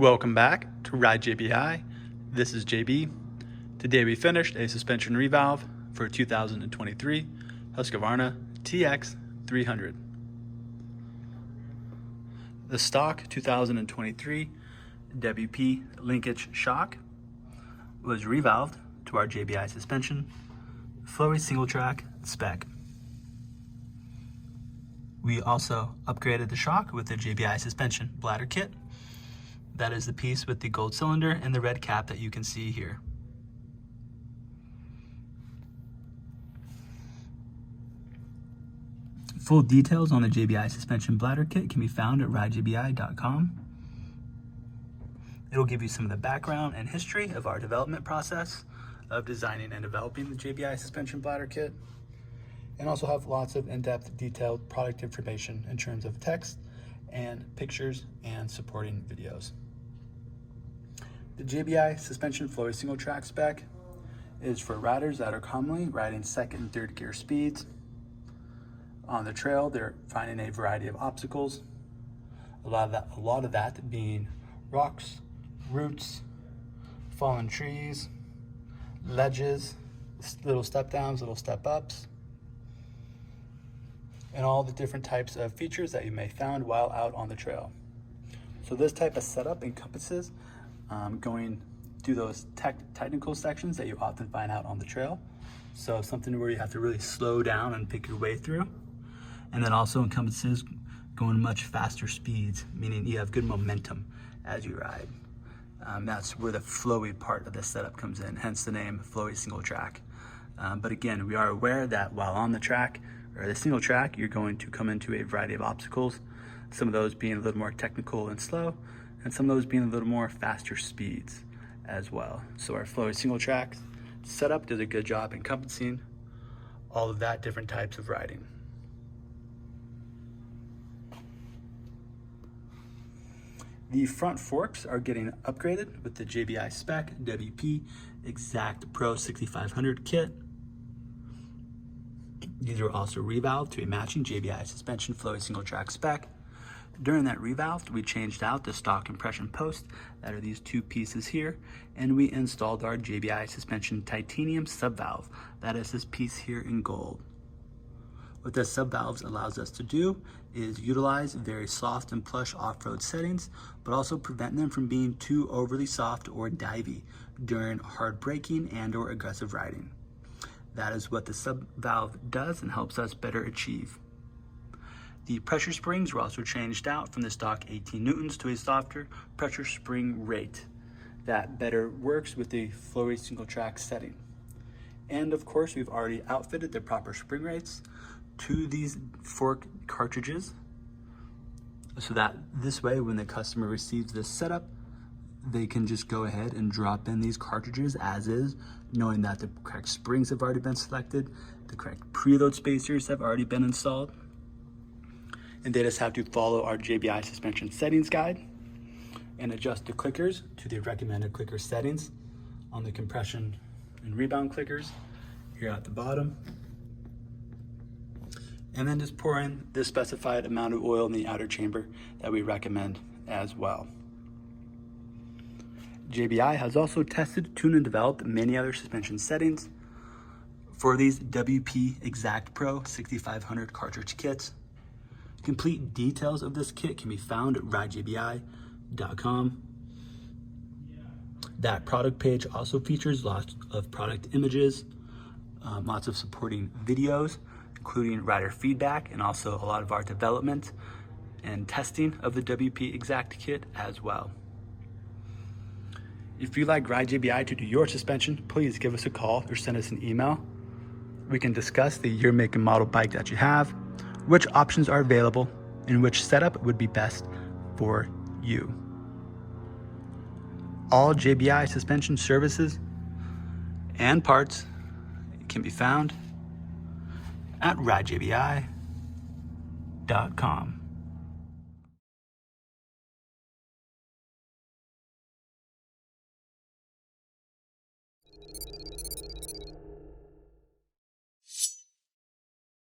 Welcome back to Ride JBI. This is JB. Today we finished a suspension revalve for 2023 Husqvarna TX300. The stock 2023 WP linkage shock was revalved to our JBI suspension Flowy single track Spec. We also upgraded the shock with the JBI suspension bladder kit. That is the piece with the gold cylinder and the red cap that you can see here. Full details on the JBI suspension bladder kit can be found at ridejbi.com. It'll give you some of the background and history of our development process of designing and developing the JBI suspension bladder kit, and also have lots of in-depth detailed product information in terms of text and pictures and supporting videos. The JBI suspension Flowy single track Spec is for riders that are commonly riding second and third gear speeds. On the trail, they're finding a variety of obstacles. A lot of that being rocks, roots, fallen trees, ledges, little step downs, little step ups, and all the different types of features that you may find while out on the trail. So this type of setup encompasses going through those technical sections that you often find out on the trail. So something where you have to really slow down and pick your way through. And then also encompasses going much faster speeds, meaning you have good momentum as you ride. That's where the flowy part of the setup comes in, hence the name Flowy single track. But again, we are aware that while on the track, or the single track, you're going to come into a variety of obstacles, some of those being a little more technical and slow, and some of those being a little more faster speeds as well. So our Flowy single track setup does a good job encompassing all of that different types of riding. The front forks are getting upgraded with the JBI Spec WP XACT Pro 6500 kit. These are also revalved to a matching JBI suspension Flowy single track Spec. During that revalve, we changed out the stock compression post, that are these two pieces here, and we installed our JBI suspension titanium subvalve, that is this piece here in gold. What the subvalves allows us to do is utilize very soft and plush off-road settings, but also prevent them from being too overly soft or divey during hard braking and or aggressive riding. That is what the subvalve does and helps us better achieve. The pressure springs were also changed out from the stock 18 newtons to a softer pressure spring rate that better works with the Flowy single track setting. And of course, we've already outfitted the proper spring rates to these fork cartridges, so that this way when the customer receives this setup, they can just go ahead and drop in these cartridges as is, knowing that the correct springs have already been selected, the correct preload spacers have already been installed, and they just have to follow our JBI suspension settings guide and adjust the clickers to the recommended clicker settings on the compression and rebound clickers here at the bottom. And then just pour in the specified amount of oil in the outer chamber that we recommend as well. JBI has also tested, tuned, and developed many other suspension settings for these WP XACT Pro 6500 cartridge kits. Complete details of this kit can be found at ridejbi.com. That product page also features lots of product images, lots of supporting videos, including rider feedback, and also a lot of our development and testing of the WP XACT kit as well. If you'd like Ride JBI to do your suspension, please give us a call or send us an email. We can discuss the year, make, and model bike that you have, which options are available, and which setup would be best for you. All JBI suspension services and parts can be found at ridejbi.com.